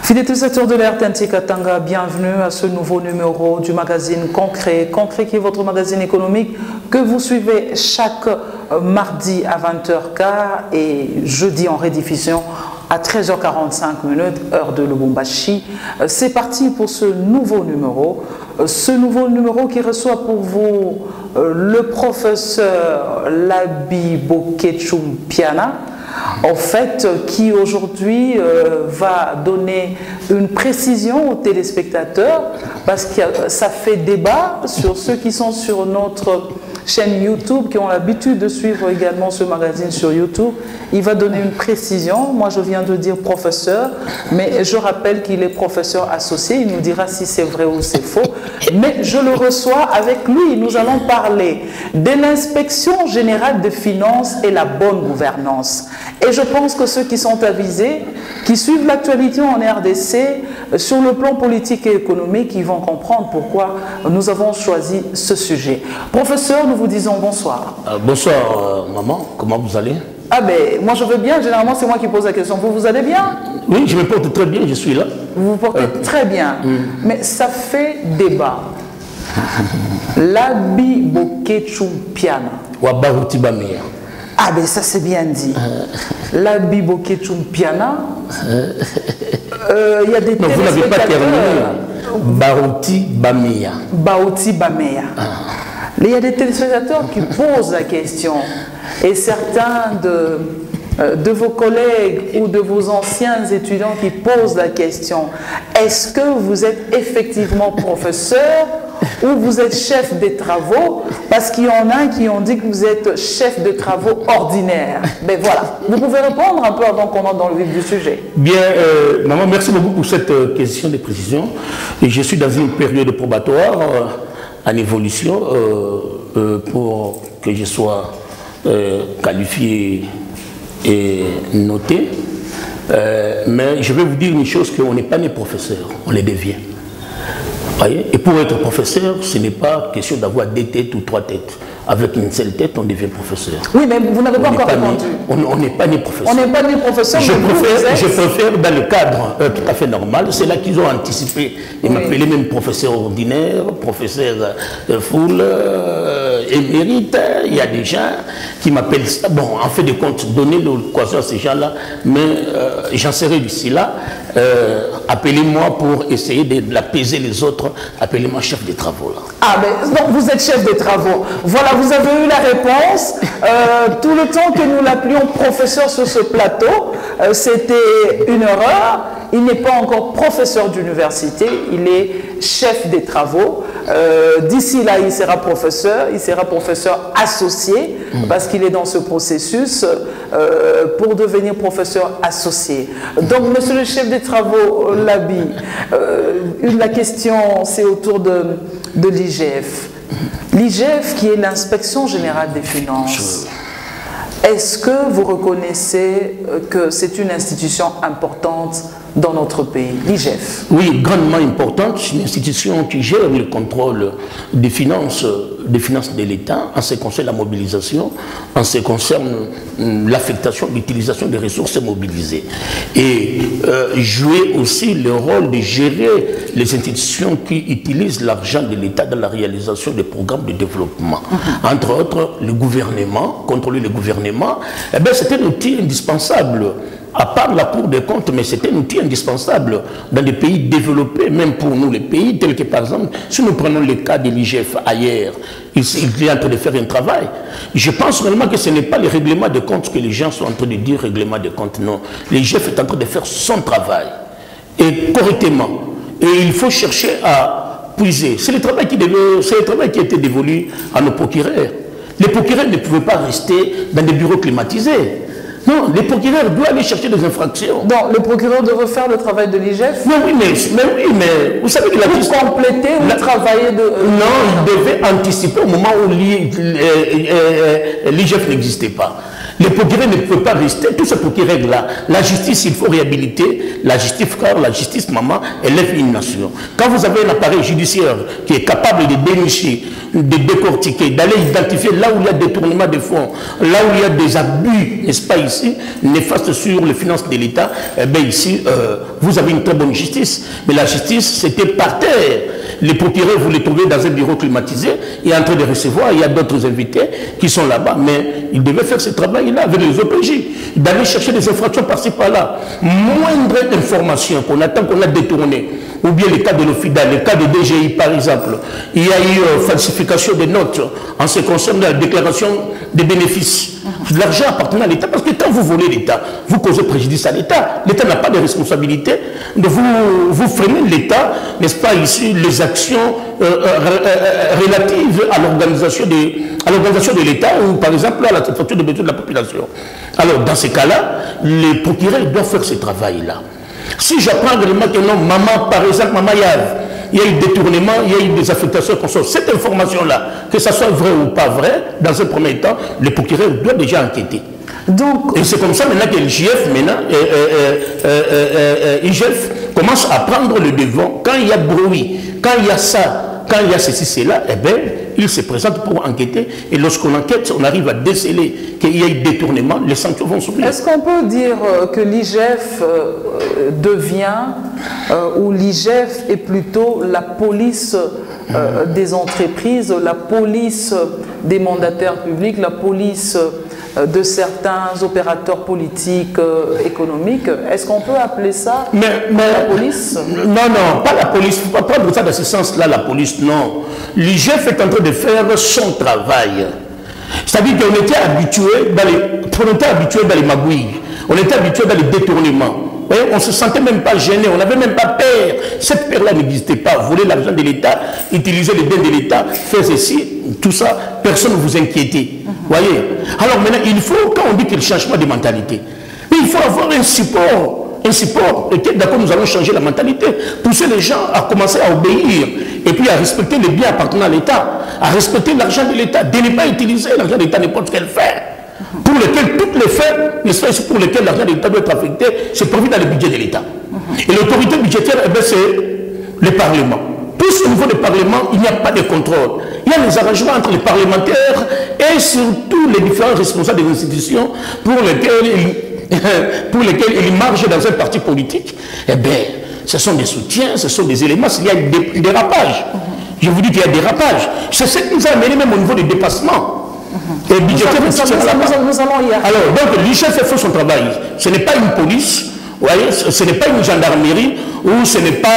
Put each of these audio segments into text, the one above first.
Fidèles téléspectateurs de l'RTNT Katanga, bienvenue à ce nouveau numéro du magazine Concret. Concret qui est votre magazine économique que vous suivez chaque mardi à 20h15 et jeudi en rediffusion à 13h45 minutes, heure de Lubumbashi. C'est parti pour ce nouveau numéro. Ce nouveau numéro qui reçoit pour vous le professeur Labi Boketchoum-Piana, en fait, qui aujourd'hui va donner une précision aux téléspectateurs, parce que ça fait débat sur ceux qui sont sur notre chaîne YouTube, qui ont l'habitude de suivre également ce magazine sur YouTube. Il va donner une précision. Moi, je viens de dire professeur, mais je rappelle qu'il est professeur associé. Il nous dira si c'est vrai ou c'est faux. Mais je le reçois avec lui. Nous allons parler de l'inspection générale des finances et la bonne gouvernance. Et je pense que ceux qui sont avisés, qui suivent l'actualité en RDC, sur le plan politique et économique, ils vont comprendre pourquoi nous avons choisi ce sujet. Professeur, nous vous disons bonsoir. Bonsoir, maman. Comment vous allez? Ah ben, moi je veux bien. Généralement, c'est moi qui pose la question. Vous allez bien? Oui, je me porte très bien, je suis là. Vous vous portez très bien. Mais ça fait débat. Labi Boketchoum-Piana. Wabaruti Bamea. Ah ben ça c'est bien dit. Labi Boketchoum-Piana. Il y a des non, vous n'avez pas terminé. Baruti Bamea. Baruti Bamea. Il y a des téléspectateurs qui posent la question. Et certains de vos collègues ou de vos anciens étudiants qui posent la question, est-ce que vous êtes effectivement professeur ou vous êtes chef des travaux? Parce qu'il y en a qui ont dit que vous êtes chef de travaux ordinaire. Mais voilà, vous pouvez répondre un peu avant qu'on entre dans le vif du sujet. Bien, maman, merci beaucoup pour cette question de précision. Et je suis dans une période probatoire en évolution pour que je sois qualifié et noté. Mais je vais vous dire une chose, qu'on n'est pas né professeur, on les devient. Voyez? Et pour être professeur, ce n'est pas question d'avoir 2 têtes ou 3 têtes. Avec une seule tête, on devient professeur. Oui, mais vous n'avez pas encore répondu. On n'est pas né professeur. On n'est pas né professeur. Je préfère dans le cadre tout à fait normal. C'est là qu'ils ont anticipé. Ils m'appelaient même professeur ordinaire, professeur full, émérite. Il y a des gens qui m'appellent ça. Bon, en fait de compte, donner l'occasion à ces gens-là, mais j'en serai d'ici là. Appelez-moi pour essayer d'apaiser les autres. Appelez-moi chef des travaux. Là. Ah, mais donc vous êtes chef des travaux. Voilà, vous avez eu la réponse. Tout le temps que nous l'appelions professeur sur ce plateau, c'était une erreur. Il n'est pas encore professeur d'université, il est chef des travaux. D'ici là, il sera professeur associé, parce qu'il est dans ce processus pour devenir professeur associé. Donc, monsieur le chef des travaux, Labi, la question, c'est autour de l'IGF. L'IGF, qui est l'inspection générale des finances. Est-ce que vous reconnaissez que c'est une institution importante dans notre pays, l'IGF? Oui, grandement importante. C'est une institution qui gère le contrôle des finances de l'État en ce qui concerne la mobilisation, en ce qui concerne l'affectation, l'utilisation des ressources mobilisées. Et jouer aussi le rôle de gérer les institutions qui utilisent l'argent de l'État dans la réalisation des programmes de développement. Entre autres, le gouvernement, contrôler le gouvernement, eh bien, c'est un outil indispensable. À part la Cour des comptes, mais c'est un outil indispensable dans des pays développés, même pour nous, les pays tels que, par exemple, si nous prenons le cas de l'IGF ailleurs, il est en train de faire un travail. Je pense réellement que ce n'est pas les règlements de compte que les gens sont en train de dire règlement de compte, non. L'IGF est en train de faire son travail, et correctement. Et il faut chercher à puiser. C'est le travail qui a été dévolu à nos procureurs. Les procureurs ne pouvaient pas rester dans des bureaux climatisés. Non, les procureurs doivent aller chercher des infractions. Donc, le procureur devrait faire le travail de l'IGF? Mais mais vous savez que la justice... compléter ou travailler de... Non, il devait anticiper au moment où l'IGF n'existait pas. Les procureurs ne peuvent pas rester, tous ces procureurs-là. La justice, il faut réhabiliter. La justice, frère, la justice, maman, élève une nation. Quand vous avez un appareil judiciaire qui est capable de dénicher, de décortiquer, d'aller identifier là où il y a détournement de fonds, là où il y a des abus, n'est-ce pas ici, néfastes sur les finances de l'État, eh bien ici, vous avez une très bonne justice. Mais la justice, c'était par terre. Les procureurs, vous les trouvez dans un bureau climatisé, il est en train de recevoir, il y a d'autres invités qui sont là-bas, mais ils devaient faire ce travail-là avec les OPJ, d'aller chercher des infractions par-ci par-là. Moindre information qu'on attend qu'on a détourné, ou bien le cas de l'OFIDA, le cas de DGI par exemple, il y a eu falsification des notes en ce qui concerne la déclaration des bénéfices. L'argent appartenant à l'État, parce que quand vous volez l'État, vous causez préjudice à l'État. L'État n'a pas de responsabilité de vous freiner l'État, n'est-ce pas ici, les actions relatives à l'organisation de l'État ou par exemple à la satisfaction des besoins de la population. Alors dans ces cas-là, les procureurs doivent faire ce travail-là. Si j'apprends réellement que non, maman, par exemple, maman Yave, il y a eu détournement, il y a eu des affectations qu'on sort. Cette information-là, que ça soit vrai ou pas vrai, dans un premier temps, le procureur doit déjà enquêter. Donc, et c'est comme ça maintenant que l'IGF commence à prendre le devant. Quand il y a bruit, quand il y a ça, quand il y a ceci, cela, eh bien, il se présente pour enquêter. Et lorsqu'on enquête, on arrive à déceler qu'il y a eu détournement, les sanctions vont s'oublier. Est-ce qu'on peut dire que l'IGF ou l'IGF est plutôt la police des entreprises, la police des mandataires publics, la police de certains opérateurs politiques, économiques? Est-ce qu'on peut appeler ça la police? Non, pas la police. Il ne faut pas prendre ça dans ce sens-là, la police, non. L'IGF est en train de faire son travail. C'est-à-dire qu'on était habitué dans les magouilles, on était habitué dans les détournements. On ne se sentait même pas gêné, on n'avait même pas peur. Cette peur-là n'existait pas. Voler l'argent de l'État, utiliser les biens de l'État, faire ceci, tout ça, personne ne vous inquiétait. Voyez. Alors maintenant, il faut, quand on dit qu'il y a le changement de mentalité, il faut avoir un support, et d'accord, nous allons changer la mentalité, pousser les gens à commencer à obéir, et puis à respecter les biens appartenant à l'État, à respecter l'argent de l'État, de ne pas utiliser l'argent de l'État n'importe quel fait. Pour lesquels toutes les faits, n'est-ce pas, pour lesquels l'argent de l'État doit être affecté, c'est prévu dans le budget de l'État. Et l'autorité budgétaire, eh c'est le Parlement. Plus au niveau du Parlement, il n'y a pas de contrôle. Il y a des arrangements entre les parlementaires et surtout les différents responsables des institutions pour lesquels ils marchent dans un parti politique. Eh bien, ce sont des soutiens, ce sont des éléments, il y a des dérapages. Je vous dis qu'il y a des dérapages. C'est ce qui nous a amené même au niveau des dépassements. Et budgétaire, nous allons y arriver. Alors, donc, l'IGF fait son travail. Ce n'est pas une police, voyez, ce n'est pas une gendarmerie, ou ce n'est pas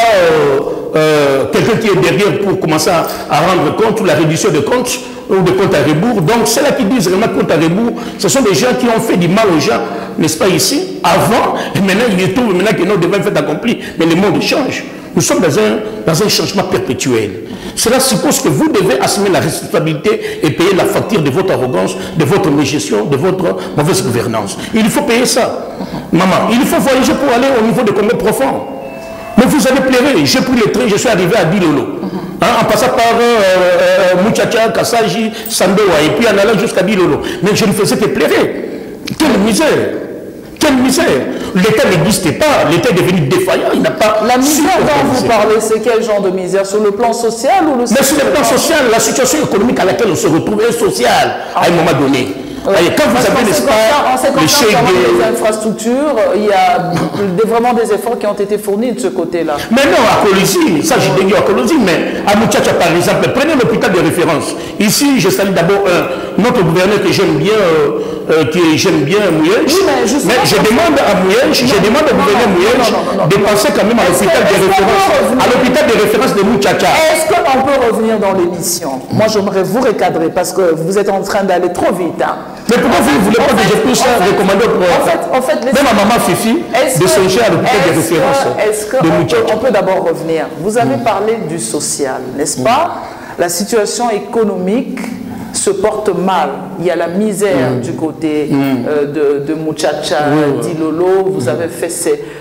quelqu'un qui est derrière pour commencer à rendre compte, ou la réduction de comptes, ou de comptes à rebours. Donc, c'est là qui disent vraiment compte à rebours. Ce sont des gens qui ont fait du mal aux gens, n'est-ce pas, ici, avant, et maintenant, ils trouvent maintenant que notre devoir est accompli. Mais le monde change. Nous sommes dans un changement perpétuel. Cela suppose que vous devez assumer la responsabilité et payer la facture de votre arrogance, de votre mégestion, de votre mauvaise gouvernance. Il faut payer ça. Maman, il faut voyager pour aller au niveau de combat profond. Mais vous avez pleuré. J'ai pris le train, je suis arrivé à Bilolo. En passant par Mouchacha, Kassaji, Sandoa, et puis en allant jusqu'à Bilolo. Mais je ne faisais que pleurer. Quelle misère! Quelle misère! L'État n'existait pas, l'État est devenu défaillant, il n'a pas... La misère dont vous parlez, c'est quel genre de misère? Sur le plan social ou le... Mais sur le plan social, la situation économique à laquelle on se retrouve est sociale à un moment donné. Quand vous avez les infrastructures, il y a vraiment des efforts qui ont été fournis de ce côté-là. Mais non, à Colosi, ça j'ai dit à Colosi, mais à Mouchacha par exemple, prenez l'hôpital de référence. Ici, je salue d'abord notre gouverneur que j'aime bien, Mouyège. Mais je demande à Mouyège, je demande au gouverneur Mouyège de passer quand même à l'hôpital de référence, à l'hôpital de référence de Mouchacha. Est-ce qu'on peut revenir dans l'émission? Moi, j'aimerais vous recadrer parce que vous êtes en train d'aller trop vite. Mais pourquoi vous ne voulez pas que je puisse recommander pour même à maman Fifi de songer à l'hôpital de référence de Mouchacha? On peut d'abord revenir. Vous avez parlé du social, n'est-ce pas? La situation économique se porte mal il y a la misère du côté de Muchacha, d'Ilolo. Vous avez fait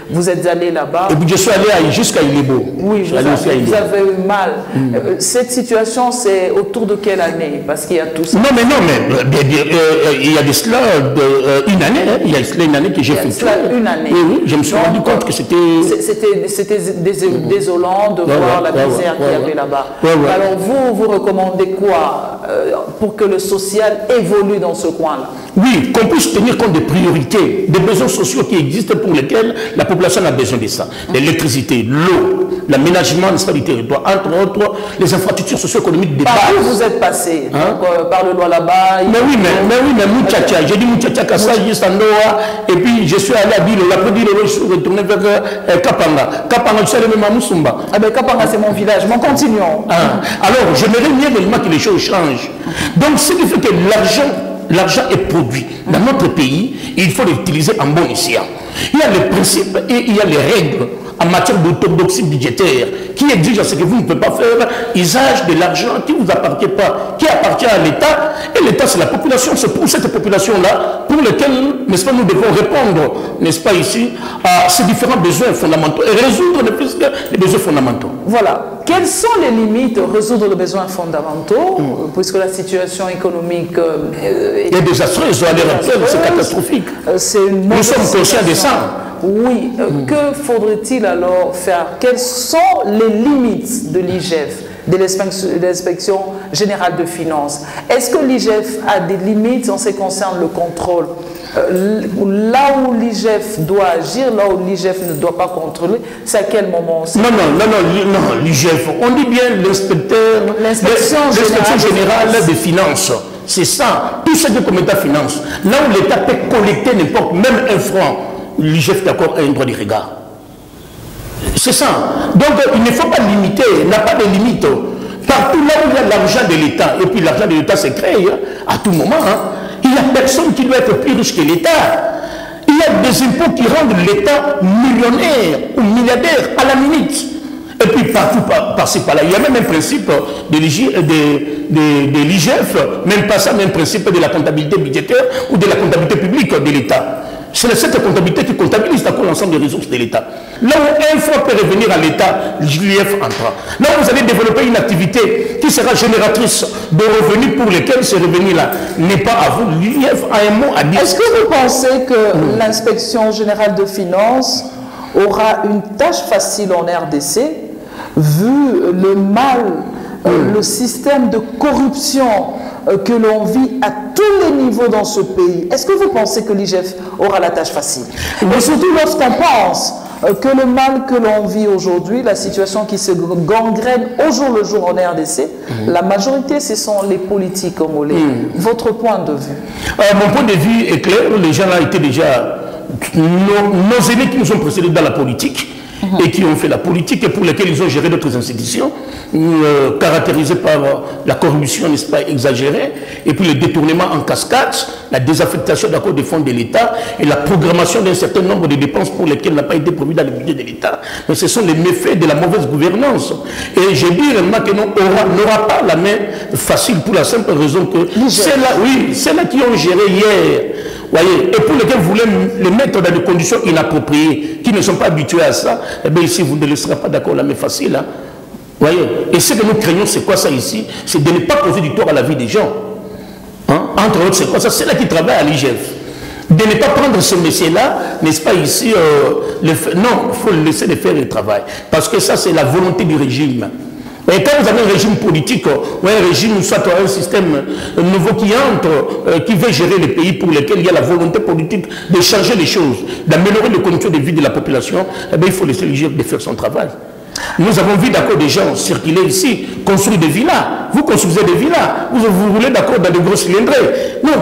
vous êtes allé là-bas. Et puis je suis allé jusqu'à Ilebo. Oui, vous avez eu mal. Cette situation, c'est autour de quelle année? Parce qu'il y a tout ça. Non, mais il y a de cela une année. Hein, il y a cela une année que j'ai fait. Une année. Oui, je me suis rendu compte que c'était... C'était désolant de voir la misère qu'il y avait là-bas. Alors vous recommandez quoi pour que le social évolue dans ce coin-là? Oui, qu'on puisse tenir compte des priorités, des besoins sociaux qui existent pour lesquels la population a besoin de ça. L'électricité, l'eau, l'aménagement du territoire, entre autres, les infrastructures socio-économiques de base. Par où vous êtes passé? Par le loi là-bas. Mais Muchacha, j'ai dit Muchacha Kassa, juste en Doha, et puis je suis allé à Bilo, après Bilo, je suis retourné vers Kapanga. Kapanga, je suis allé même à Moussumba. Ah ben Kapanga, c'est mon village, mais continuons. Alors, j'aimerais bien réellement que les choses changent. Donc, ce qui fait que l'argent est produit dans notre pays, il faut l'utiliser en bon escient. Il y a les principes et il y a les règles en matière d'orthodoxie budgétaire qui exigent à ce que vous ne pouvez pas faire usage de l'argent qui ne vous appartient pas, qui appartient à l'État. Et l'État, c'est la population. C'est pour cette population-là pour laquelle, n'est-ce pas, nous devons répondre, n'est-ce pas, ici, à ces différents besoins fondamentaux et résoudre ne plus que les besoins fondamentaux. Voilà. Quelles sont les limites de résoudre les besoins fondamentaux, puisque la situation économique est désastreuse, c'est catastrophique. Nous sommes conscients de ça. Oui. Que faudrait-il alors faire? Quelles sont les limites de l'IGF, de l'inspection générale de finances? Est-ce que l'IGF a des limites en ce qui concerne le contrôle? Là où l'IGF doit agir, là où l'IGF ne doit pas contrôler, c'est à quel moment? Non, l'IGF, on dit bien l'inspection générale des finances. C'est ça, tout ce que comme État finance. Là où l'État peut collecter n'importe, même un franc, l'IGF d'accord a un droit de regard. C'est ça. Donc il ne faut pas limiter, il n'a pas de limite. Partout là où il y a l'argent de l'État, et puis l'argent de l'État se crée à tout moment, il n'y a personne qui doit être plus riche que l'État. Il y a des impôts qui rendent l'État millionnaire ou milliardaire à la minute. Et puis partout, par-ci, par-là, il y a même un principe de l'IGF, même pas ça, même principe de la comptabilité budgétaire ou de la comptabilité publique de l'État. C'est cette comptabilité qui comptabilise l'ensemble des ressources de l'État. Là où un fonds peut revenir à l'État, l'IGF entra. Là où vous allez développer une activité qui sera génératrice de revenus pour lesquels ce revenu-là n'est pas à vous, l'IGF a un mot à dire. Est-ce que vous pensez que l'inspection générale de finances aura une tâche facile en RDC, vu le mal, le système de corruption que l'on vit à tous les niveaux dans ce pays? Est-ce que vous pensez que l'IGF aura la tâche facile? Et surtout lorsqu'on pense que le mal que l'on vit aujourd'hui, la situation qui se gangrène au jour le jour en RDC, la majorité, ce sont les politiques congolais. Votre point de vue? Mon point de vue est clair. Les gens là étaient déjà nos aînés qui nous ont précédés dans la politique. Et qui ont fait la politique et pour lesquels ils ont géré d'autres institutions, caractérisées par la corruption, n'est-ce pas, exagérée, et puis le détournement en cascade, la désaffectation d'accord des fonds de l'État et la programmation d'un certain nombre de dépenses pour lesquelles n'a pas été prévu dans le budget de l'État. Mais ce sont les méfaits de la mauvaise gouvernance. Et je dis réellement que n'aura pas la main facile pour la simple raison que c'est là qui ont géré hier. Voyez, et pour lesquels vous voulez les mettre dans des conditions inappropriées, qui ne sont pas habitués à ça, eh bien ici vous ne laisserez pas d'accord la main facile. Hein. Voyez, et ce que nous craignons, c'est quoi ça ici? C'est de ne pas causer du tort à la vie des gens. Hein? Entre autres, c'est quoi ça? C'est là qui travaille à l'IGF. De ne pas prendre ce métier-là, n'est-ce pas ici, non, il faut le laisser faire le travail. Parce que ça, c'est la volonté du régime. Et quand vous avez un régime politique, ou un régime, soit un système nouveau qui entre, qui veut gérer les pays pour lesquels il y a la volonté politique de changer les choses, d'améliorer les conditions de vie de la population, eh bien, il faut laisser l'IGF de faire son travail. Nous avons vu d'accord des gens circuler ici, construire des villas. Vous construisez des villas, vous roulez d'accord dans des gros cylindrés. Non,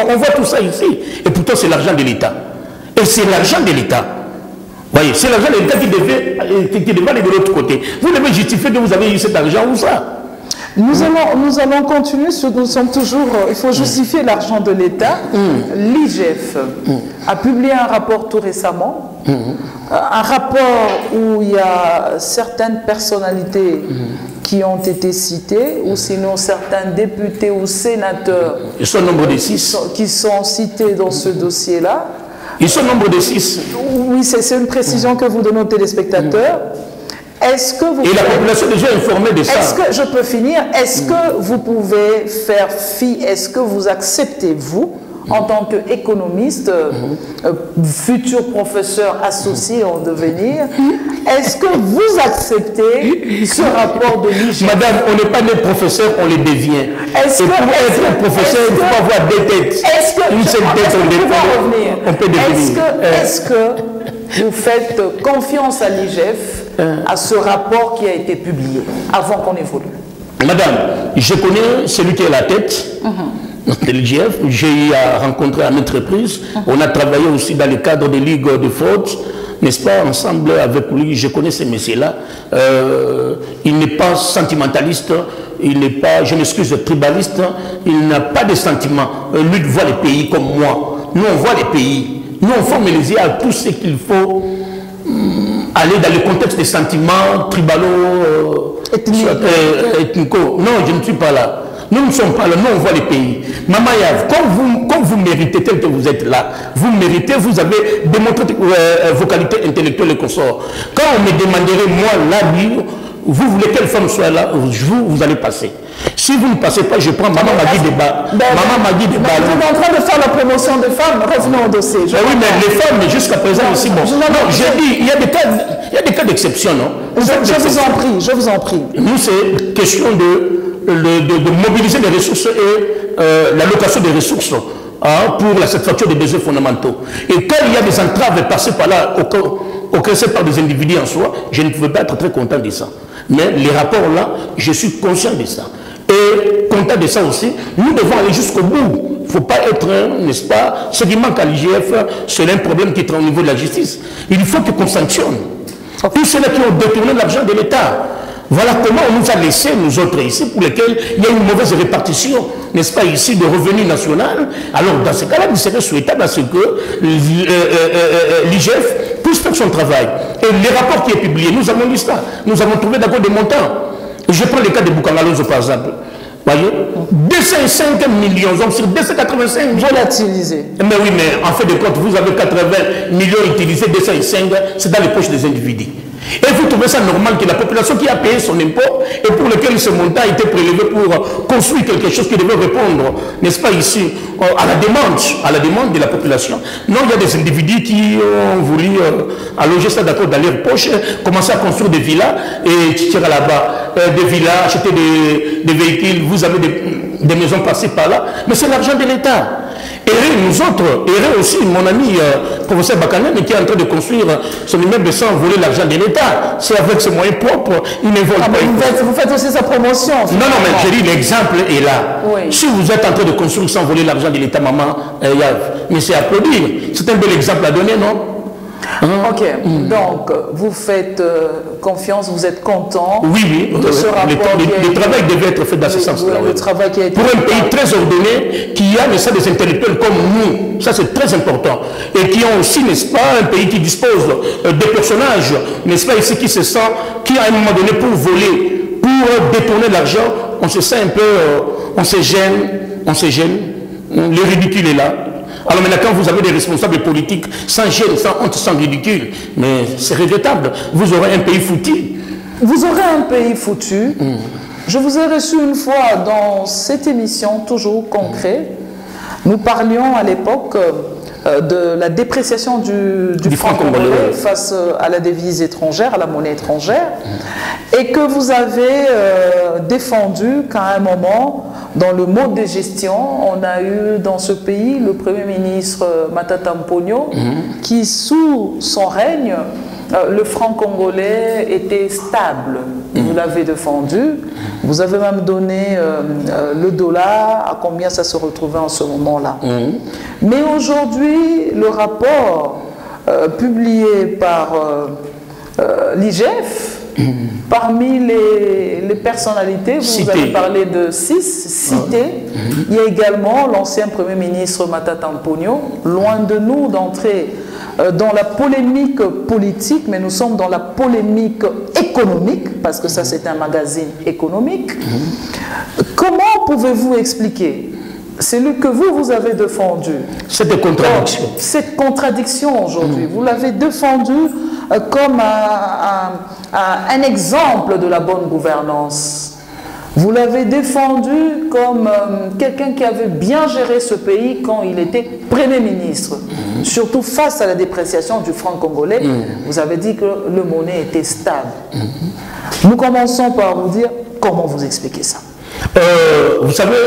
on voit tout ça ici. Et pourtant, c'est l'argent de l'État. Et c'est l'argent de l'État. Voyez, c'est l'argent de l'État qui devait aller de l'autre côté. Vous devez justifier que vous avez eu cet argent ou ça. Nous allons continuer, nous sommes toujours, il faut justifier l'argent de l'État. L'IGF a publié un rapport tout récemment, un rapport où il y a certaines personnalités qui ont été citées, ou sinon certains députés ou sénateurs ils sont au nombre de 6 qui sont cités dans ce dossier-là. Ils sont au nombre de 6. Oui, c'est une précision que vous donnez aux téléspectateurs. Est-ce que vous et la population est déjà informée de ça. Est-ce que, je peux finir, est-ce que vous pouvez faire fi, est-ce que vous acceptez, vous, en tant qu'économiste, futur professeur associé en devenir, est-ce que vous acceptez ce rapport de l'IGF? Madame, on n'est pas des professeurs, on les devient. Et pour être un professeur, il faut avoir deux têtes. Une seule tête, on peut devenir. Est-ce que vous faites confiance à l'IGF, à ce rapport qui a été publié, avant qu'on évolue? Madame, je connais celui qui est la tête de l'IGF. J'ai eu à rencontrer à maintes reprises. On a travaillé aussi dans le cadre des ligues de fraude, n'est-ce pas, ensemble avec lui. Je connais ce monsieur-là. Il n'est pas sentimentaliste, il n'est pas, je m'excuse, tribaliste. Il n'a pas de sentiments. Lui voit les pays comme moi. Nous, on voit les pays. Nous, on forme les yeux à tout ce qu'il faut aller dans le contexte des sentiments tribalo, ethnico. Non, je ne suis pas là. Nous ne sommes pas là, nous on voit les pays. Maman Yav, comme vous méritez tel que vous êtes là, vous méritez, vous avez démontré vos qualités intellectuelles et consorts. Quand on me demanderait, moi, là, vous voulez quelle femme soit là, vous allez passer. Si vous ne passez pas, je prends Maman Magui Débat. Maman Magui Débat. Vous êtes en train de faire la promotion des femmes, revenons au dossier. Oui, mais les femmes, jusqu'à présent aussi, bon. Non, j'ai dit, il y a des cas d'exception, non? Je vous en prie. Nous, c'est question de mobiliser les ressources et l'allocation des ressources pour la satisfaction des besoins fondamentaux. Et quand il y a des entraves passées par là, occasionnées par des individus en soi, je ne pouvais pas être très content de ça. Mais les rapports là, je suis conscient de ça. Et content de ça aussi, nous devons aller jusqu'au bout. Il ne faut pas être, n'est-ce pas, ce qui manque à l'IGF, c'est un problème qui est au niveau de la justice. Il faut qu'on sanctionne. Tous ceux-là qui ont détourné l'argent de l'État. Voilà comment on nous a laissé, nous autres ici, pour lesquels il y a une mauvaise répartition, n'est-ce pas, ici, de revenus national. Alors, dans ce cas-là, il serait souhaitable à ce que l'IGF puisse faire son travail. Et les rapports qui est publié, nous avons lu ça. Nous avons trouvé d'accord des montants. Je prends le cas de Bukangalozo, par exemple. Voyez, 205 millions, donc sur 285 volatilisés. Mais oui, mais en fait de compte, vous avez 80 millions utilisés, 205, c'est dans les poches des individus. Et vous trouvez ça normal que la population qui a payé son impôt et pour lequel ce montant a été prélevé pour construire quelque chose qui devait répondre, n'est-ce pas, ici, à la demande de la population. Non, il y a des individus qui ont voulu allonger ça d'accord dans leur poche, commencer à construire des villas et tirer là-bas, des villas, acheter des véhicules, vous avez des maisons passées par là, mais c'est l'argent de l'État. Et nous autres, et aussi mon ami professeur Bakanen qui est en train de construire son immeuble sans voler l'argent de l'État. C'est avec ses moyens propres, il ne vole pas. Vous faites aussi sa promotion. Non, mais j'ai dit l'exemple est là. Oui. Si vous êtes en train de construire sans voler l'argent de l'État, maman, mais c'est applaudir. C'est un bel exemple à donner, non? Ok, donc vous faites confiance, vous êtes content de ce rapport. Le travail devait être fait dans ce sens-là. Pour un pays très ordonné, qui a ça des intellectuels comme nous, ça c'est très important. Et qui ont aussi, n'est-ce pas, un pays qui dispose de personnages, n'est-ce pas, ici qui se sent, qui à un moment donné pour voler, pour détourner l'argent, on se sent un peu, on se gêne, le ridicule est là. Alors maintenant, quand vous avez des responsables politiques sans gêne, sans honte, sans ridicule, mais c'est regrettable. Vous aurez un pays foutu. Vous aurez un pays foutu. Je vous ai reçu une fois dans cette émission, toujours concret. Nous parlions à l'époque de la dépréciation du franc congolais face à la devise étrangère, à la monnaie étrangère, et que vous avez défendu qu'à un moment, dans le mode de gestion, on a eu dans ce pays le Premier ministre Matata Mponyo, qui sous son règne, le franc congolais était stable. Vous l'avez défendu. Vous avez même donné le dollar, à combien ça se retrouvait en ce moment-là. Mais aujourd'hui, le rapport publié par l'IGF Parmi les personnalités, vous avez parlé de 6 cités. Il y a également l'ancien Premier ministre Matata Mponyo. Loin de nous d'entrer dans la polémique politique, mais nous sommes dans la polémique économique, parce que ça c'est un magazine économique. Comment pouvez-vous expliquer celui que vous avez défendu? Cette contradiction. Cette contradiction aujourd'hui, vous l'avez défendu comme un exemple de la bonne gouvernance. Vous l'avez défendu comme quelqu'un qui avait bien géré ce pays quand il était Premier ministre. Surtout face à la dépréciation du franc congolais, vous avez dit que le monnaie était stable. Nous commençons par vous dire comment vous expliquez ça. Vous savez,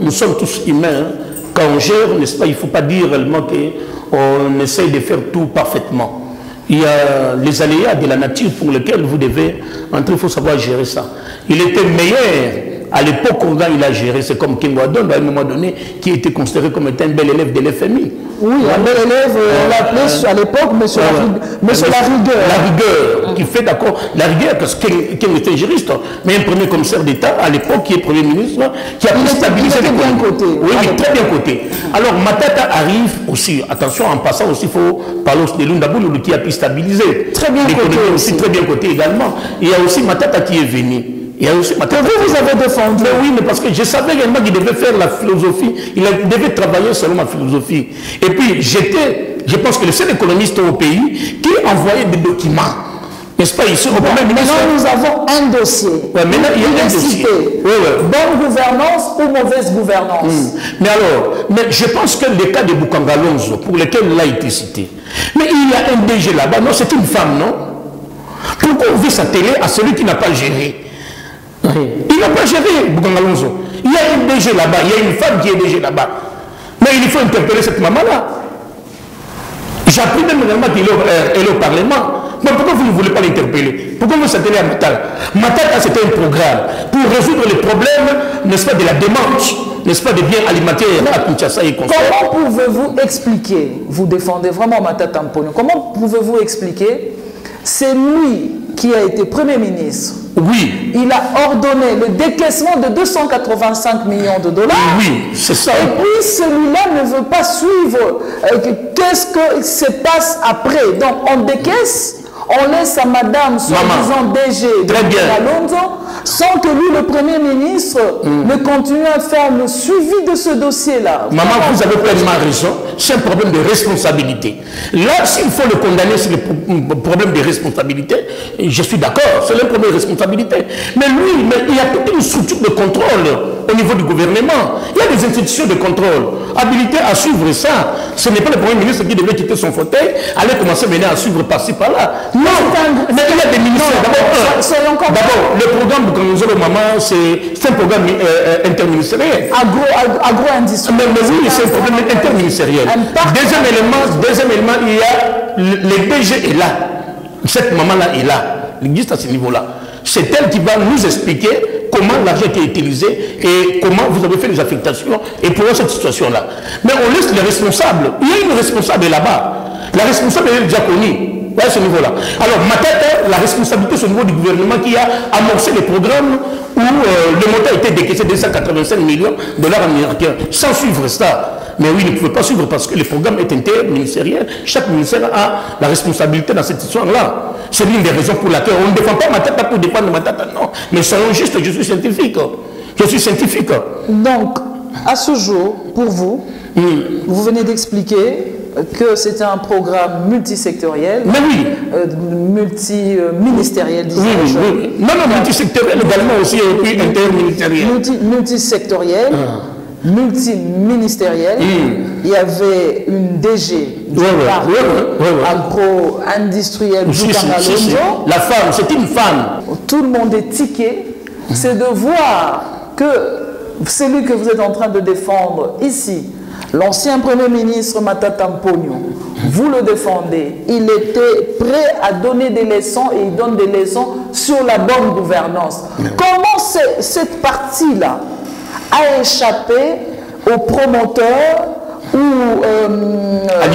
nous sommes tous humains. Quand on gère, n'est-ce pas, il ne faut pas dire réellement qu'on essaye de faire tout parfaitement. Il y a les aléas de la nature pour lesquels vous devez entrer, il faut savoir gérer ça. Il était meilleur à l'époque quand il a géré, c'est comme Kengo Adon, à un moment donné, qui était considéré comme étant un bel élève de l'FMI. Oui, un bel élève, on l'appelait à l'époque monsieur la rigueur. La rigueur, qui fait d'accord, la rigueur, parce qu'il était juriste, mais un premier commissaire d'État, à l'époque, qui est Premier ministre, qui a pu stabiliser les bien côté. Oui, oui, très bien côté. Alors, Matata arrive aussi, attention, en passant aussi, il faut parler de Lundaboulou, qui a pu stabiliser. Très bien côté aussi. Très bien côté également. Il y a aussi Matata qui est venu. Il y a aussi Matata. Que vous avez défendu. Mais oui, mais parce que je savais réellement qu'il devait faire la philosophie, il devait travailler selon ma philosophie. Et puis, je pense que le seul économiste au pays qui envoyait des documents. N'est-ce pas ici, maintenant, nous avons un dossier. Ouais, maintenant, il y a un dossier. Oui, oui. Bonne gouvernance ou mauvaise gouvernance. Mais alors, je pense que le cas de Boukangalonzo, pour lequel il a été cité, mais il y a un DG là-bas, non, c'est une femme, non? Pourquoi on veut s'atteler à celui qui n'a pas géré? Il n'a pas géré, Boukangalonzo. Il y a un DG là-bas, il y a une femme qui est DG là-bas. Mais il faut interpeller cette maman-là. J'ai appris même réellement qu'il est au Parlement. Mais pourquoi vous ne voulez pas l'interpeller? Pourquoi vous s'attendez à Matata? Matata, c'était un programme pour résoudre les problèmes, n'est-ce pas, de la démarche, n'est-ce pas, des biens alimentaires à Kinshasa et Congo. Comment pouvez-vous expliquer, vous défendez vraiment Matata Mponyo, comment pouvez-vous expliquer, c'est lui qui a été Premier ministre. Oui. Il a ordonné le décaissement de 285 millions de dollars. Oui, c'est ça. Et puis celui-là ne veut pas suivre. Qu'est-ce que se passe après? Donc on décaisse, on laisse à madame, soi-disant DG de Kalonzo, sans que lui, le Premier ministre, ne continue à faire le suivi de ce dossier-là. Maman, vous avez pleinement raison. C'est un problème de responsabilité. Là, s'il faut le condamner sur le problème de responsabilité, je suis d'accord, c'est le problème de responsabilité. Mais lui, il y a toute une structure de contrôle au niveau du gouvernement. Il y a des institutions de contrôle habilitées à suivre ça. Ce n'est pas le Premier ministre qui devait quitter son fauteuil, aller commencer maintenant à suivre par-ci, par-là. Non, mais il y a des ministères. D'abord, le programme Boukangalonzo Maman, c'est un programme interministériel. Agro-industriel. Mais oui, c'est un problème interministériel. Deuxième élément, il y a le DG est là. Cette maman-là est là. Il existe à ce niveau-là. C'est elle qui va nous expliquer comment l'argent a été utilisé et comment vous avez fait les affectations et pour cette situation-là. Mais on laisse les responsables. Il y a une responsable là-bas. La responsable est déjà connue. À ce niveau-là. Alors, Matata, la responsabilité, c'est au niveau du gouvernement qui a amorcé les programmes où le montant a été décaissé de 185 millions de dollars américains, sans suivre ça. Mais oui, il ne pouvait pas suivre parce que le programme est interministériel. Chaque ministère a la responsabilité dans cette histoire-là. C'est l'une des raisons pour laquelle on ne défend pas Matata pour défendre Matata, non. Mais soyons justes, je suis scientifique. Je suis scientifique. Donc, à ce jour, pour vous, vous venez d'expliquer que c'était un programme multisectoriel, mais oui, multiministériel, disons-je. Oui. Non, multisectoriel également aussi, et puis interministériel. Multisectoriel, multiministériel. Il y avait une DG du agro-industriel Boukangalonzo. La femme, c'est une femme. Tout le monde est tiqué. C'est de voir que celui que vous êtes en train de défendre ici, l'ancien Premier ministre Matata Mponyo, vous le défendez. Il était prêt à donner des leçons et il donne des leçons sur la bonne gouvernance. Comment cette partie-là a échappé aux promoteurs ou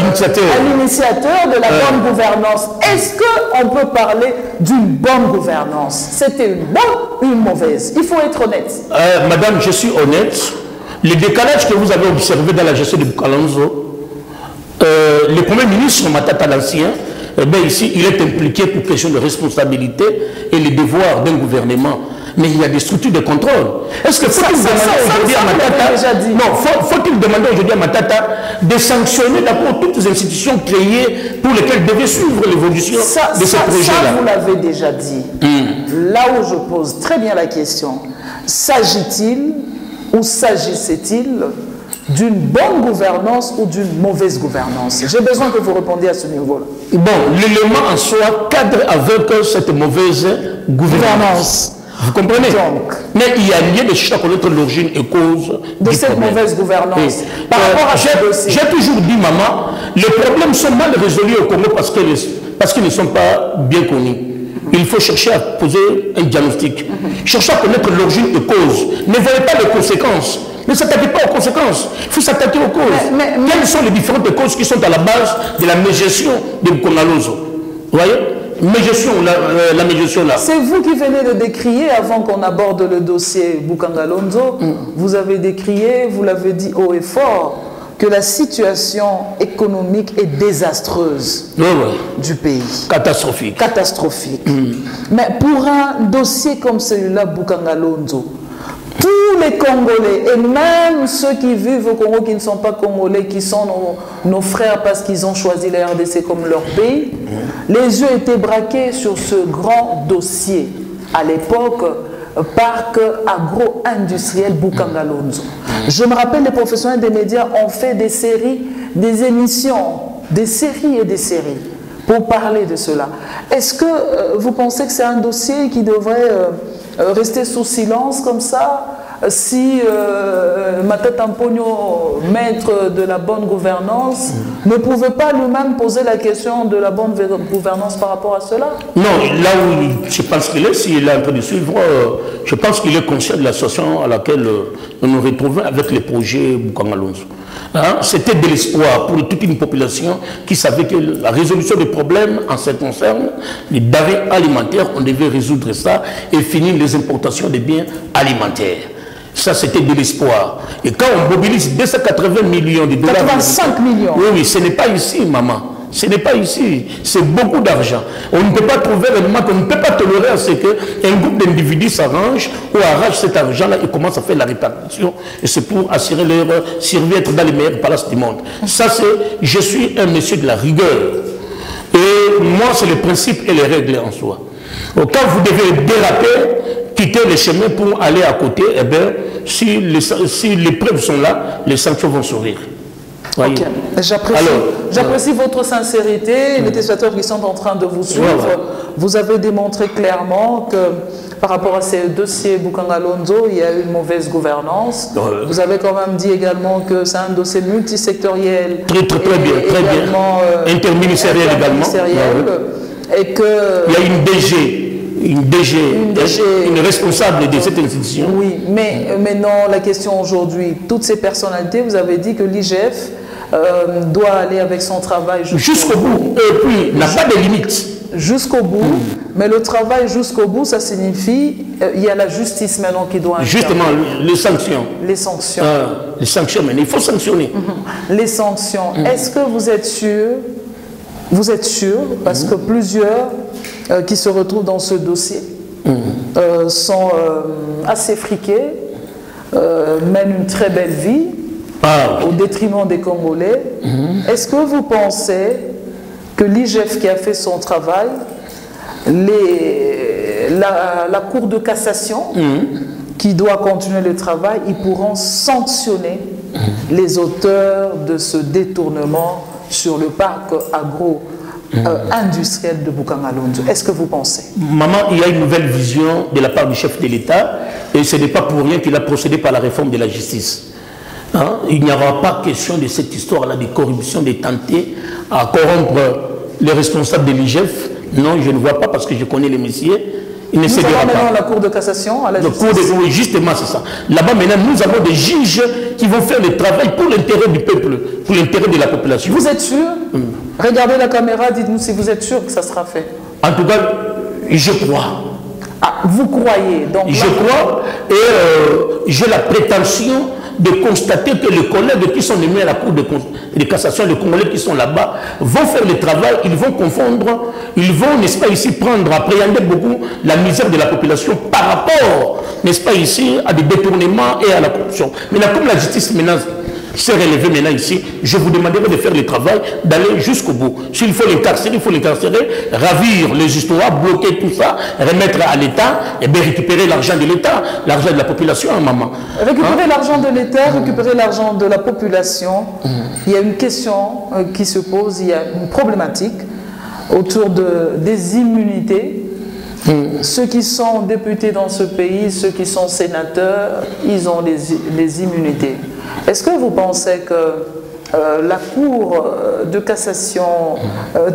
l'initiateur de la bonne gouvernance. Est-ce qu'on peut parler d'une bonne gouvernance? C'était une bonne ou une mauvaise? Il faut être honnête. Madame, je suis honnête. Le décalage que vous avez observé dans la gestion de Bukalanzo, le Premier ministre Matata l'Ancien, ici, il est impliqué pour question de responsabilité et les devoirs d'un gouvernement. Mais il y a des structures de contrôle. Est-ce que faut-il demander aujourd'hui à Matata, non, faut-il demander aujourd'hui à Matata de sanctionner d'abord toutes les institutions créées pour lesquelles devait suivre l'évolution de ce projet-là? Ça, vous l'avez déjà dit. Là où je pose très bien la question, s'agit-il ou s'agissait-il d'une bonne gouvernance ou d'une mauvaise gouvernance? J'ai besoin que vous répondiez à ce niveau-là. Bon, l'élément en soi cadre avec cette mauvaise gouvernance. Vous comprenez? Donc, mais il y a lieu de chercher à connaître l'origine et cause de cette mauvaise gouvernance. Oui. Par rapport à j'ai toujours dit, maman, les problèmes sont mal résolus au Congo parce qu'ils ne sont pas bien connus. Il faut chercher à poser un diagnostic. Chercher à connaître l'origine et cause. Ne voyez pas les conséquences. Ne s'attaquez pas aux conséquences. Il faut s'attaquer aux causes. Quelles sont les différentes causes qui sont à la base de la mégestion de Bukalanzo? Vous voyez? La mégestion là. C'est vous qui venez de décrier, avant qu'on aborde le dossier Bukalanzo, vous avez décrié, vous l'avez dit haut et fort, que la situation économique est désastreuse du pays. Catastrophique. Catastrophique. Mais pour un dossier comme celui-là, Bukalanzo, tous les Congolais, et même ceux qui vivent au Congo qui ne sont pas Congolais, qui sont nos frères parce qu'ils ont choisi la RDC comme leur pays, les yeux étaient braqués sur ce grand dossier. À l'époque, parc agro-industriel Bukalanzo. Je me rappelle, les professionnels des médias ont fait des séries, des émissions, des séries et des séries pour parler de cela. Est-ce que vous pensez que c'est un dossier qui devrait rester sous silence comme ça, si Matata Mponyo, maître de la bonne gouvernance, ne pouvait pas lui-même poser la question de la bonne gouvernance par rapport à cela? Non, là où je pense qu'il est, s'il est en train de suivre, je pense qu'il est conscient de la situation à laquelle nous nous retrouvons avec les projets Bukalanzo. C'était de l'espoir pour toute une population qui savait que la résolution des problèmes en ce qui concerne les denrées alimentaires, on devait résoudre ça et finir les importations des biens alimentaires. Ça, c'était de l'espoir. Et quand on mobilise 280 millions de dollars... 85 millions. Oui, ce n'est pas ici, maman. Ce n'est pas ici. C'est beaucoup d'argent. On ne peut pas trouver réellement, on ne peut pas tolérer à ce qu'un groupe d'individus s'arrange ou arrache cet argent-là et commence à faire la répartition. Et c'est pour assurer leur survie, être dans les meilleurs palaces du monde. Ça, c'est... Je suis un monsieur de la rigueur. Et moi, c'est le principe et les règles en soi. Donc, quand vous devez déraper, quitter le chemin pour aller à côté, eh bien, si les preuves sont là, les sanctions vont sourire. Okay. J'apprécie votre sincérité, les téléspectateurs qui sont en train de vous suivre. Vous avez démontré clairement que par rapport à ces dossiers Bukalanzo, il y a eu une mauvaise gouvernance. Vous avez quand même dit également que c'est un dossier multisectoriel. Très bien, très bien. Interministériel également. Et que... Il y a une DG, une responsable de cette institution. Oui, mais non, la question aujourd'hui, toutes ces personnalités, vous avez dit que l'IGF doit aller avec son travail jusqu'au bout. Et puis, n'a pas de limite. Jusqu'au bout, mais le travail jusqu'au bout, ça signifie il y a la justice maintenant qui doit intervenir. Justement, les sanctions. Les sanctions. Les sanctions, mais il faut sanctionner. Les sanctions. Est-ce que vous êtes sûr? Vous êtes sûr, parce que plusieurs qui se retrouvent dans ce dossier sont assez friqués, mènent une très belle vie au détriment des Congolais. Est-ce que vous pensez que l'IGF qui a fait son travail, la Cour de cassation qui doit continuer le travail, ils pourront sanctionner les auteurs de ce détournement sur le parc agro-industriel de Bukalanzo? Est-ce que vous pensez? Maman, il y a une nouvelle vision de la part du chef de l'État et ce n'est pas pour rien qu'il a procédé par la réforme de la justice. Il n'y aura pas question de cette histoire-là de corruption, de tenter à corrompre les responsables de l'IGF. Non, je ne vois pas parce que je connais les messieurs. il ne cédera pas. Nous avons maintenant la Cour de cassation à la justice. Oui, justement, c'est ça. Là-bas, maintenant, nous avons des juges qui vont faire le travail pour l'intérêt du peuple, pour l'intérêt de la population. Vous êtes sûr? Regardez la caméra, dites-nous si vous êtes sûr que ça sera fait. En tout cas, je crois. Ah, vous croyez donc? Je crois et j'ai la prétention de constater que les collègues qui sont nommés à la Cour de cassation, les Congolais qui sont là-bas, vont faire le travail, ils vont confondre, ils vont, n'est-ce pas ici, prendre, appréhender beaucoup la misère de la population par rapport, n'est-ce pas ici, à des détournements et à la corruption. Maintenant, comme la justice maintenant s'est relevée maintenant ici, je vous demanderai de faire le travail, d'aller jusqu'au bout. S'il faut l'incarcérer, il faut l'incarcérer, ravir les histoires, bloquer tout ça, remettre à l'État, et bien récupérer l'argent de l'État, l'argent de la population, hein, maman. Récupérer l'argent de l'État, récupérer l'argent de la population, il y a une question qui se pose, il y a une problématique autour des immunités. Ceux qui sont députés dans ce pays, ceux qui sont sénateurs, ils ont des immunités. Est-ce que vous pensez que la Cour de cassation,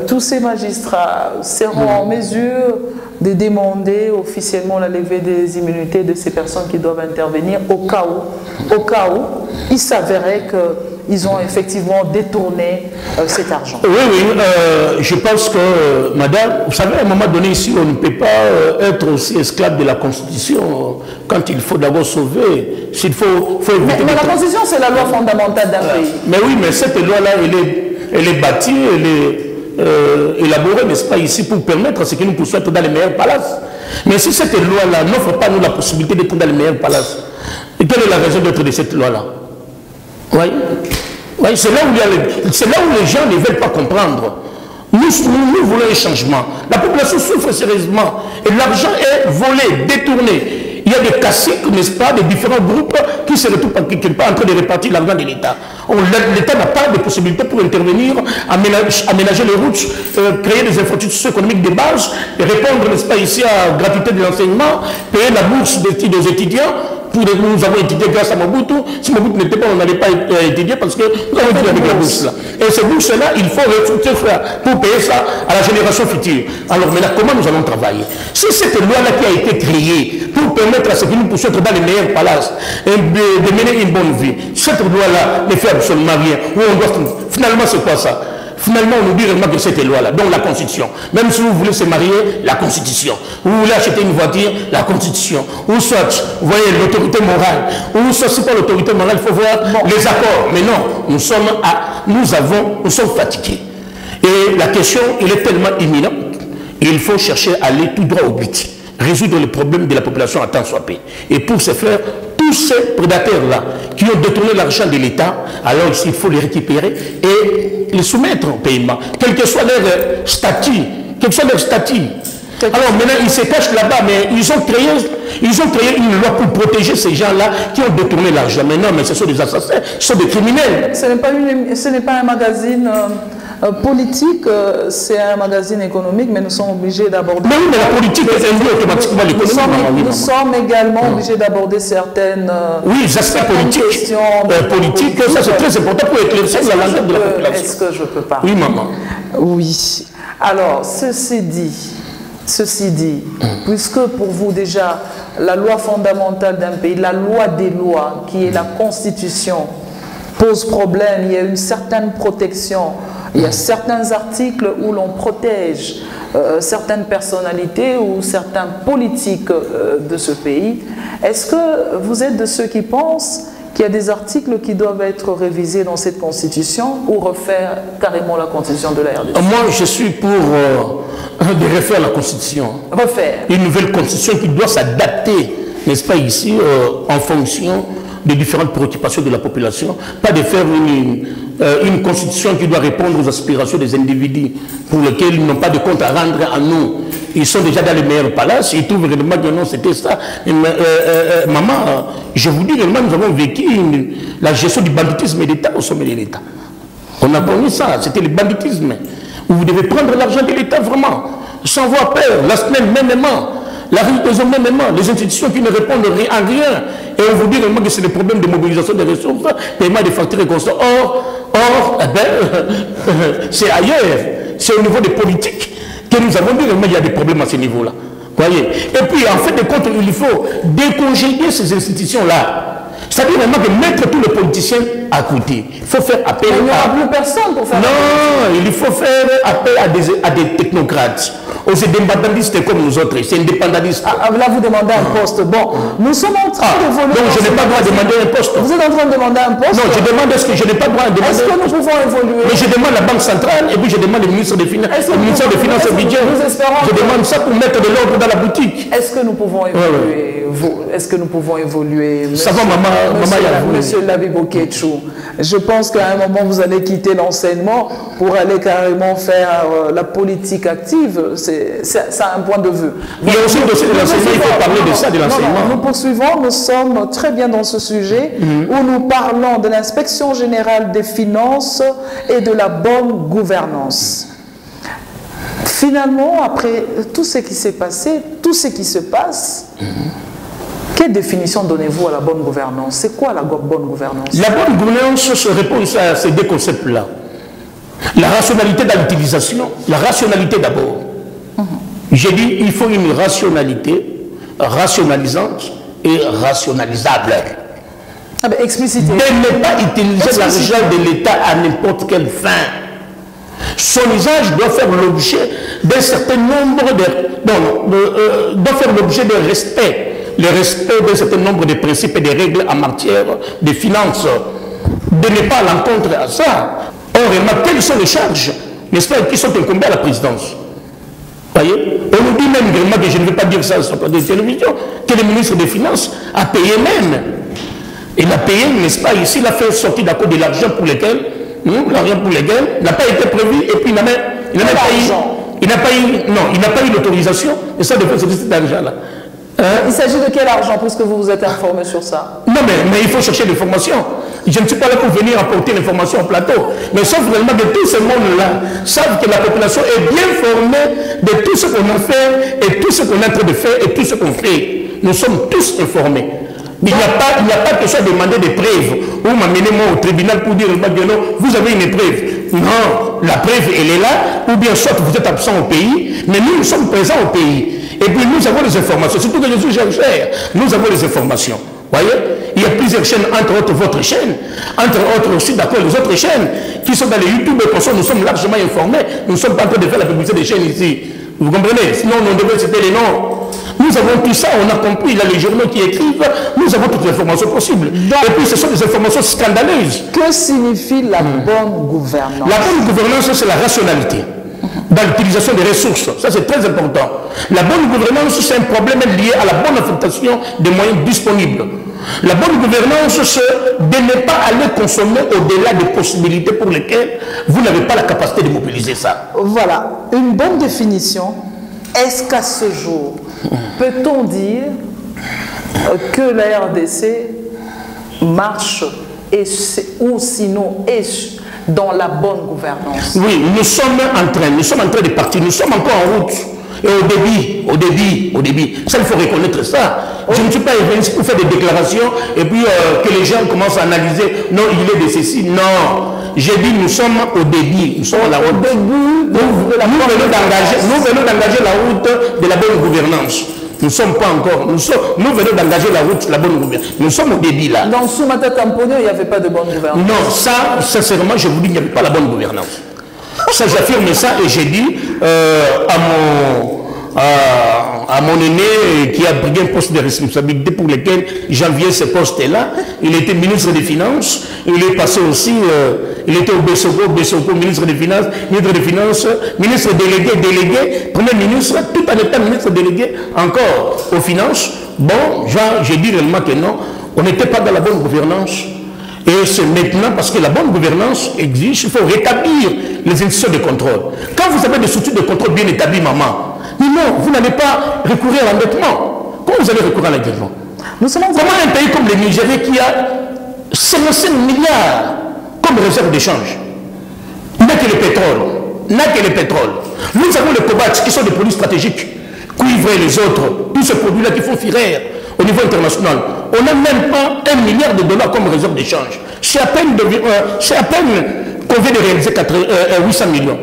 tous ces magistrats seront en mesure de demander officiellement la levée des immunités de ces personnes qui doivent intervenir au cas où il s'avérait qu'ils ont effectivement détourné cet argent? Oui, je pense que, madame, vous savez, à un moment donné ici, on ne peut pas être aussi esclave de la Constitution quand il faut d'abord sauver, s'il faut éviter... Mais la Constitution, c'est la loi fondamentale d'un pays. Mais oui, mais cette loi-là, elle est bâtie, elle est élaborée, n'est-ce pas, ici, pour permettre à ce que nous puissions être dans les meilleurs palaces. Mais si cette loi-là n'offre pas nous la possibilité d'être dans les meilleurs palaces, et quelle est la raison d'être de cette loi-là? Oui, c'est là où les gens ne veulent pas comprendre. Nous voulons un changement. La population souffre sérieusement. Et l'argent est volé, détourné. Il y a des caciques, n'est-ce pas, de différents groupes qui se retrouvent quelque part en train de répartir l'argent de l'État. L'État n'a pas de possibilité pour intervenir, aménager les routes, créer des infrastructures socio-économiques de base, répondre, n'est-ce pas, ici à la gratuité de l'enseignement, payer la bourse des étudiants. Nous avons étudié grâce à Mobutu. Si Mobutu n'était pas, on n'allait pas étudier parce que nous avons étudié avec la bourse là. Et ces bourses-là, il faut ressourcer pour payer ça à la génération future. Alors maintenant, comment nous allons travailler? Si cette loi-là qui a été créée pour permettre à ce que nous puissions être dans les meilleurs palaces et de mener une bonne vie, cette loi-là ne fait absolument rien. Finalement, c'est quoi ça? Finalement, on nous dit vraiment que cette loi-là, donc la Constitution. Même si vous voulez se marier, la Constitution. Vous voulez acheter une voiture, la Constitution. Ou soit, vous voyez, l'autorité morale. Ou soit, c'est pas l'autorité morale, il faut voir les accords. Mais non, nous sommes fatigués. Et la question, elle est tellement imminente. Il faut chercher à aller tout droit au but. Résoudre les problèmes de la population à temps soit peu. Et pour ce faire, tous ces prédateurs-là qui ont détourné l'argent de l'État, alors ici, il faut les récupérer et les soumettre au paiement, quel que soit leur statut, Alors maintenant, ils se cachent là-bas, mais ils ont créé une loi pour protéger ces gens-là qui ont détourné l'argent. Mais non, mais ce sont des assassins, ce sont des criminels. Ce n'est pas un magazine politique, c'est un magazine économique, mais nous sommes obligés d'aborder... Mais oui, mais la politique est induit automatiquement l'économie. Nous sommes également obligés d'aborder certaines aspects politiques, ça c'est très important pour éclaircir la langue de la population. Est-ce que je peux parler? Oui, maman. Oui. Alors, ceci dit, puisque pour vous déjà, la loi fondamentale d'un pays, la loi des lois, qui est la Constitution, pose problème, il y a une certaine protection, il y a certains articles où l'on protège certaines personnalités ou certains politiques de ce pays. Est-ce que vous êtes de ceux qui pensent qu'il y a des articles qui doivent être révisés dans cette Constitution ou refaire carrément la Constitution de la RDC? Moi, je suis pour de refaire la Constitution. Refaire. Une nouvelle Constitution qui doit s'adapter, n'est-ce pas, ici, en fonction des différentes préoccupations de la population. Pas de faire une Constitution qui doit répondre aux aspirations des individus pour lesquels ils n'ont pas de compte à rendre à nous. Ils sont déjà dans les meilleurs palaces, ils trouvent réellement que non, c'était ça. Maman, je vous dis réellement, nous avons vécu la gestion du banditisme d'État au sommet de l'État. On a connu ça, c'était le banditisme. Où vous devez prendre l'argent de l'État vraiment, sans avoir peur, la semaine mêmement, la réalisation mêmement, les institutions qui ne répondent à rien. Et on vous dit vraiment que c'est des problèmes de mobilisation des ressources, paiement des factures et constants. Or, c'est ailleurs, c'est au niveau des politiques que nous avons dit qu'il y a des problèmes à ce niveau-là. Voyez. Et puis, en fait de compte, il faut décongédier ces institutions-là. C'est-à-dire vraiment de mettre tous les politiciens à côté. Il faut faire appel il n'y aura plus personne pour faire non, il faut faire appel à des technocrates, aux indépendantistes comme nous autres. C'est indépendantiste. Là, vous demandez un poste. Bon, nous sommes en train de voler. Donc, je n'ai pas le droit de demander un poste. Vous êtes en train de demander un poste? Non, je demande est-ce que je n'ai pas le droit de demander. Est-ce que nous pouvons évoluer? Mais je demande la Banque centrale et puis je demande le ministre des Finances, le ministère des Finances et budget. Je demande ça pour mettre de l'ordre dans la boutique. Est-ce que nous pouvons évoluer? Est-ce que nous pouvons évoluer? Ça va, Monsieur Labibo Ketchou, je pense qu'à un moment, vous allez quitter l'enseignement pour aller carrément faire la politique active. C'est un point de vue. Il y a aussi le dossier de l'enseignement, il faut parler de ça, de l'enseignement. Nous poursuivons, nous sommes très bien dans ce sujet où nous parlons de l'inspection générale des finances et de la bonne gouvernance. Finalement, après tout ce qui s'est passé, tout ce qui se passe, quelle définition donnez-vous à la bonne gouvernance? C'est quoi la bonne gouvernance? La bonne gouvernance se répond à ces deux concepts-là. La rationalité dans l'utilisation, la rationalité d'abord. J'ai dit il faut une rationalité rationalisante et rationalisable. Ah ben, explicitez. De ne pas utiliser l'argent de l'État à n'importe quelle fin. Son usage doit faire l'objet d'un certain nombre doit faire l'objet d'un respect. Le respect d'un certain nombre de principes et de règles en matière de finances. De ne pas l'encontre à ça. Or, quelles sont les charges, n'est-ce pas, qui sont incombées à la présidence? Voyez, on nous dit même vraiment que je ne vais pas dire ça sur la télévision, que le ministre des Finances a payé même. Il a payé, n'est-ce pas, ici, il a fait sortir d'accord de l'argent pour lequel, n'a pas été prévu, et puis il n'a pas eu l'autorisation, et ça de faire sortir cet argent-là. Il s'agit de quel argent, puisque vous vous êtes informé sur ça? Non, mais il faut chercher l'information. Je ne suis pas là pour venir apporter l'information au plateau. Mais sauf vraiment que tout ce monde-là savent que la population est bien formée de tout ce qu'on a fait, et tout ce qu'on est en train de faire, et tout ce qu'on fait. Nous sommes tous informés. Il n'y a pas que ça demander des preuves, ou m'amener moi au tribunal pour dire non, vous avez une preuve. Non, la preuve, elle est là, ou bien soit vous êtes absent au pays, mais nous sommes présents au pays. Et puis nous avons les informations, surtout que je suis chercheur, nous avons les informations. Voyez, il y a plusieurs chaînes, entre autres votre chaîne, entre autres aussi d'accord les autres chaînes qui sont dans les YouTube, et pour ça nous sommes largement informés, nous ne sommes pas en train de faire la publicité des chaînes ici. Vous comprenez? Sinon on devait citer les noms. Nous avons tout ça, on a compris, il y a les journaux qui écrivent, nous avons toutes les informations possibles. Et puis ce sont des informations scandaleuses. Que signifie la bonne gouvernance? La bonne gouvernance, c'est la rationalité dans l'utilisation des ressources. Ça, c'est très important. La bonne gouvernance, c'est un problème lié à la bonne affectation des moyens disponibles. La bonne gouvernance, c'est de ne pas aller consommer au-delà des possibilités pour lesquelles vous n'avez pas la capacité de mobiliser ça. Voilà, une bonne définition. Est-ce qu'à ce jour, peut-on dire que la RDC marche ou sinon est dans la bonne gouvernance? Oui, nous sommes en train de partir, nous sommes encore en route. Et au débit, ça il faut reconnaître ça. Je ne suis pas venu pour faire des déclarations et puis que les gens commencent à analyser, non, il est de ceci, non. J'ai dit, nous sommes au débit, nous sommes à la route. Nous venons d'engager la route de la bonne gouvernance. Nous ne sommes pas encore, nous venons d'engager la route de la bonne gouvernance. Nous sommes au débit là. Dans Soumata Tamponio, il n'y avait pas de bonne gouvernance. Non, ça, sincèrement, je vous dis, il n'y avait pas la bonne gouvernance. Ça, j'affirme ça et j'ai dit à mon aîné qui a pris un poste de responsabilité pour lequel j'enviais ce poste-là. Il était ministre des Finances, il est passé aussi, il était au Bessoko, ministre des Finances, ministre délégué, premier ministre, tout en étant ministre délégué encore aux Finances. Bon, j'ai dit réellement que non, on n'était pas dans la bonne gouvernance. Et c'est maintenant parce que la bonne gouvernance existe, il faut rétablir les institutions de contrôle. Quand vous avez des structures de contrôle bien établies, maman, mais non, vous n'allez pas recourir à l'endettement. Comment vous allez recourir à l'endettement? Comment un pays comme le Nigeria qui a 55 milliards comme réserve d'échange n'a que le pétrole, Nous avons les cobalts qui sont des produits stratégiques, cuivre et les autres, tous ces produits-là qui font firer au niveau international. On n'a même pas $1 milliard comme réserve d'échange. C'est à peine qu'on vient de réaliser 800 millions.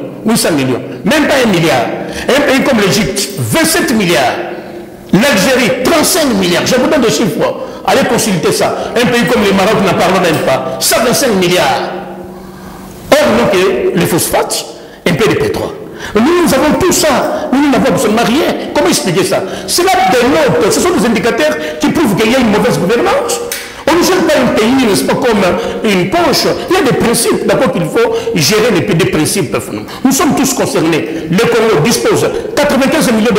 Même pas 1 milliard. Un pays comme l'Égypte, 27 milliards. L'Algérie, 35 milliards. Je vous donne des chiffres. Allez consulter ça. Un pays comme le Maroc n'en parle même pas. 125 milliards. Or, donc, les phosphates, un peu de pétrole. Nous avons tout ça. Nous n'avons absolument rien. Comment expliquer ça? C'est là des notes. Ce sont des indicateurs qui prouvent qu'il y a une mauvaise gouvernance. On ne gère pas un pays, n'est-ce pas, comme une poche. Il y a des principes, d'abord qu'il faut gérer des principes. Nous sommes tous concernés. Le Congo dispose de 95 millions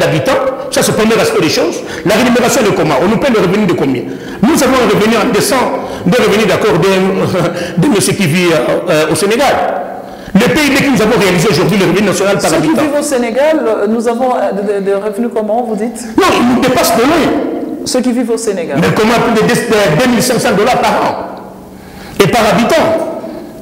d'habitants. Ça, c'est le premier aspect des choses. La rémunération de comment? On nous paie le revenu de combien? Nous avons un revenu en descend de revenus d'accord de monsieur qui vit au Sénégal. Le PIB que nous avons réalisé aujourd'hui, le revenu national par habitant. Ceux qui vivent au Sénégal, nous avons des revenus comment, vous dites? Non, ils nous dépassent de loin. Ceux qui vivent au Sénégal. Mais comment plus de 2500 $ par an et par habitant?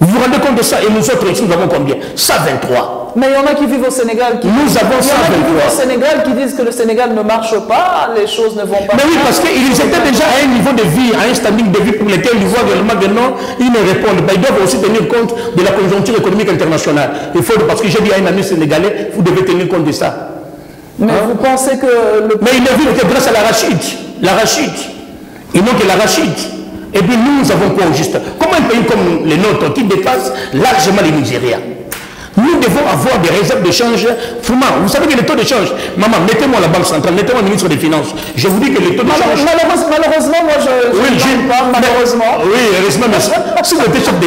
Vous vous rendez compte de ça? Et nous autres ici, nous avons combien? 123. Mais il y en a qui vivent au Sénégal qui... Nous avons 123. Il y en a qui vivent au Sénégal qui disent que le Sénégal ne marche pas, les choses ne vont pas. Mais oui, parce qu'ils étaient déjà à un niveau de vie, à un standing de vie pour lequel ils voient réellement que non, ils ne répondent pas. Ils doivent aussi tenir compte de la conjoncture économique internationale. Il faut, parce que j'ai dit à un ami sénégalais, vous devez tenir compte de ça. Mais vous pensez que... Mais ils ne vivent que grâce à l'arachide. L'arachide. Ils n'ont que l'arachide. Et puis nous avons quoi au juste? Comment un pays comme le nôtre qui dépasse largement le Nigeria? Nous devons avoir des réserves de change. Vous savez que les taux de change, maman, mettez-moi la Banque centrale, mettez-moi le ministre des Finances. Je vous dis que les taux de change... Malheureusement, moi je ne gagne pas, malheureusement. Oui, heureusement, mais si vous êtes chef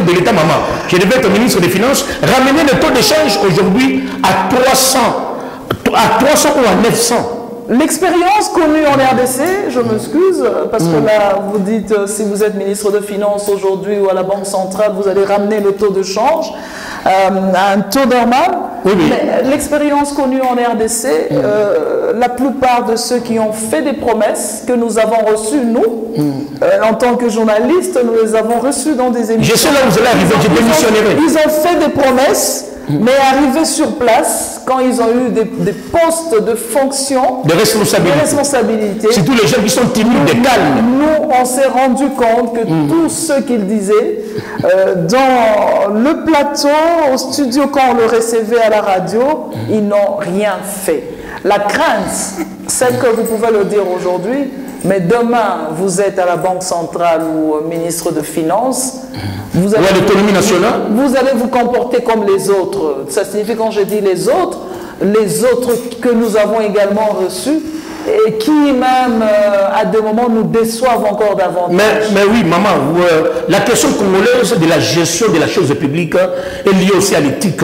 de l'État, maman, je devais être ministre des Finances, ramener le taux de change aujourd'hui à 300 ou à 900. L'expérience connue en RDC, je m'excuse, parce que là, vous dites, si vous êtes ministre de Finances aujourd'hui ou à la Banque centrale, vous allez ramener le taux de change à un taux normal. Oui, oui. L'expérience connue en RDC, la plupart de ceux qui ont fait des promesses que nous avons reçues, nous, en tant que journalistes, nous les avons reçues dans des émissions. Je sais là où vous allez arriver, je démissionnerai. Ils ont fait des promesses. Mais arrivés sur place, quand ils ont eu des postes de fonction, de responsabilité, surtout les gens qui sont timides, des calmes. Nous, on s'est rendu compte que tout ce qu'ils disaient, dans le plateau, au studio, quand on le recevait à la radio, ils n'ont rien fait. La crainte, celle que vous pouvez le dire aujourd'hui, mais demain, vous êtes à la Banque centrale ou ministre de Finances, vous allez vous comporter comme les autres. Ça signifie, quand je dis les autres que nous avons également reçus, et qui même, à des moments, nous déçoivent encore davantage. Mais oui, maman, la question congolaise de la gestion de la chose publique est liée aussi à l'éthique.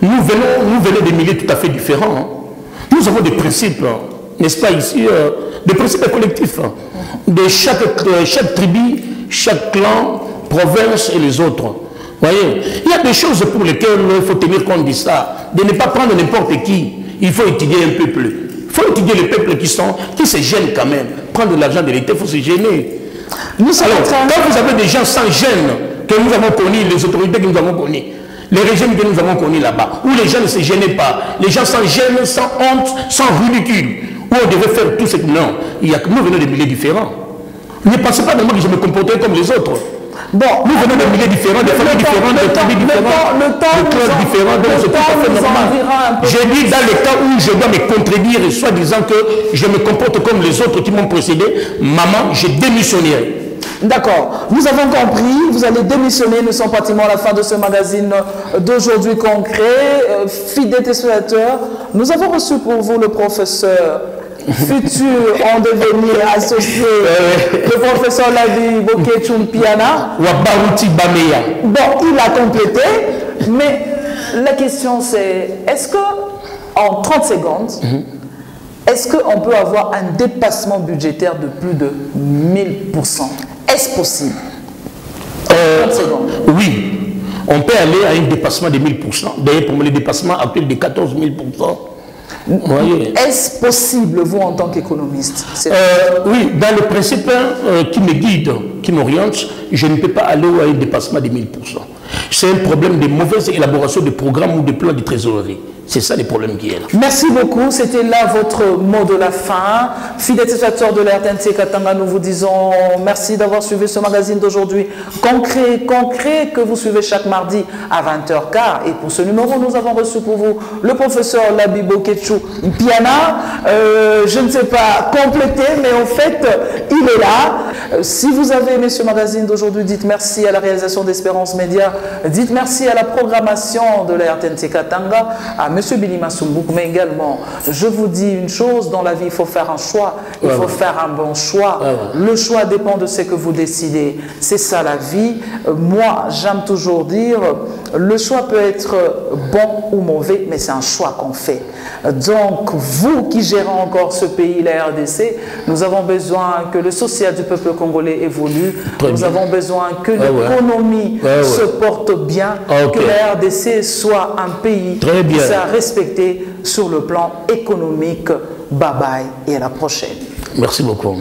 Nous venons de milieux tout à fait différents. Nous avons des principes, n'est-ce pas ici, des principes collectifs de chaque tribu, chaque clan, province et les autres. Voyez, il y a des choses pour lesquelles il faut tenir compte de ça, de ne pas prendre n'importe qui. Il faut étudier un peuple. Il faut étudier les peuples qui se gênent quand même. Prendre de l'argent de l'État, il faut se gêner. Alors, quand vous avez des gens sans gêne que nous avons connus, les autorités que nous avons connues, les régimes que nous avons connus là-bas, où les gens ne se gênaient pas, les gens sans gêne, sans honte, sans ridicule, où on devait faire tout ce que... Non, nous venons de milieux différents. Ne pensez pas de moi que je me comportais comme les autres. Bon, nous venons de milieux différents, de familles différentes, de tribus différentes, de clans différents, donc c'est tout à fait normal. J'ai dit dans le cas où je dois me contredire, soit disant que je me comporte comme les autres qui m'ont précédé, maman, je démissionnerai. D'accord, nous avons compris, vous allez démissionner, nous sommes pratiquement à la fin de ce magazine d'aujourd'hui concret. Fidèles téléspectateurs, nous avons reçu pour vous le professeur futur en devenir associé, le professeur Lavi Boketchoum-Piana. Bon, il a complété, mais la question c'est, est-ce que, en 30 secondes, est-ce qu'on peut avoir un dépassement budgétaire de plus de 1000%? Est-ce possible? Oui, on peut aller à un dépassement de 1000%. D'ailleurs, pour le dépassement actuel de 14 000%. Est-ce possible, vous, en tant qu'économiste? Oui, dans le principe qui me guide, qui m'oriente, je ne peux pas aller à un dépassement de 1000%. C'est un problème de mauvaise élaboration de programmes ou de plans de trésorerie. C'est ça les problèmes qui est là. Merci beaucoup. C'était là votre mot de la fin. Fidèles téléspectateurs de la RTNC Katanga, nous vous disons merci d'avoir suivi ce magazine d'aujourd'hui. Concret, que vous suivez chaque mardi à 20h15. Et pour ce numéro, nous avons reçu pour vous le professeur Labibo Ketchou Piana. Je ne sais pas compléter, mais en fait, il est là. Si vous avez aimé ce magazine d'aujourd'hui, dites merci à la réalisation d'Espérance Média. Dites merci à la programmation de la RTNC Katanga, à M. Billy Masumbouk, mais également, je vous dis une chose, dans la vie, il faut faire un choix, il faut faire un bon choix. Le choix dépend de ce que vous décidez. C'est ça la vie. Moi, j'aime toujours dire, le choix peut être bon ou mauvais, mais c'est un choix qu'on fait. Donc, vous qui gérez encore ce pays, la RDC, nous avons besoin que le social du peuple congolais évolue. Nous avons besoin que l'économie se porte bien, que la RDC soit un pays qui soit respecté sur le plan économique. Bye bye et à la prochaine. Merci beaucoup.